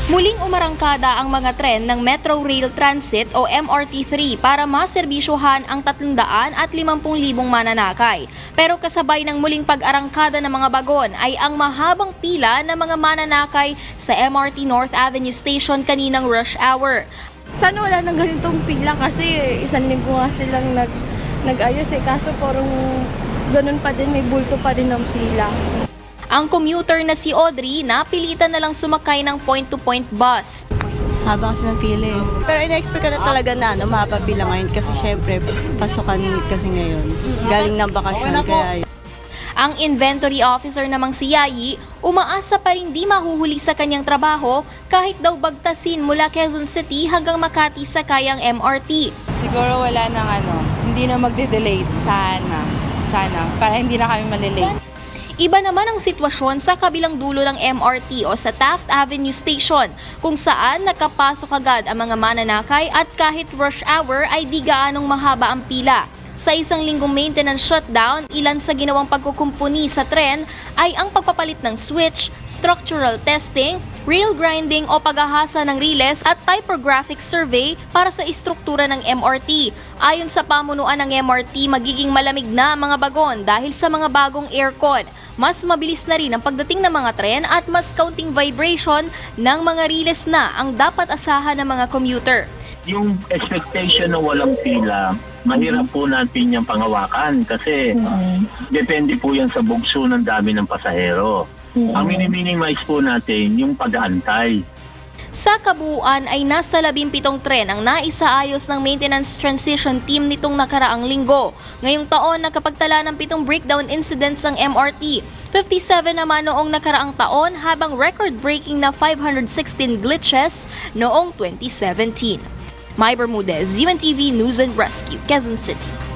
Muling umarangkada ang mga tren ng Metro Rail Transit o MRT3 para maserbisyuhan ang 350,000 mananakay. Pero kasabay ng muling pag-arangkada ng mga bagon ay ang mahabang pila ng mga mananakay sa MRT North Avenue Station kaninang rush hour. Sana wala nang ganitong pila kasi isang linggo nga silang nag-ayos kaso parang ganun pa din, may bulto pa rin ng pila. Ang commuter na si Audrey napilitan na lang sumakay ng point-to-point bus. Habang kasi ng pila eh. Pero ina-expect ka na talaga na mapapila ngayon kasi syempre pasukan kasi ngayon. Galing ng bakasyon kaya Ang inventory officer namang si Yayi, umaasa pa rin di mahuhuli sa kanyang trabaho kahit daw bagtasin mula Quezon City hanggang Makati sakay ang MRT. Siguro wala nang hindi na magde-delay. Sana, para hindi na kami malilate. Iba naman ang sitwasyon sa kabilang dulo ng MRT o sa Taft Avenue Station kung saan nakapasok agad ang mga mananakay at kahit rush hour ay di gaanong mahaba ang pila. Sa isang linggong maintenance shutdown, ilan sa ginawang pagkukumpuni sa tren ay ang pagpapalit ng switch, structural testing, rail grinding o paghahasa ng riles at typographic survey para sa istruktura ng MRT. Ayon sa pamunuan ng MRT, magiging malamig na ang mga bagon dahil sa mga bagong aircon. Mas mabilis na rin ang pagdating ng mga tren at mas kaunting vibration ng mga riles na ang dapat asahan ng mga commuter. Yung expectation na walang pila, mahirap po natin yung pangawakan kasi depende po yan sa bugso ng dami ng pasahero. Ang miniminize po natin yung pag-aantay. Sa kabuuan ay nasa 17 tren ang naisaayos ng maintenance transition team nitong nakaraang linggo. Ngayong taon nakapagtala ng 7 breakdown incidents ang MRT. 57 naman noong nakaraang taon habang record-breaking na 516 glitches noong 2017. Mai Bermudez, UNTV News and Rescue, Quezon City.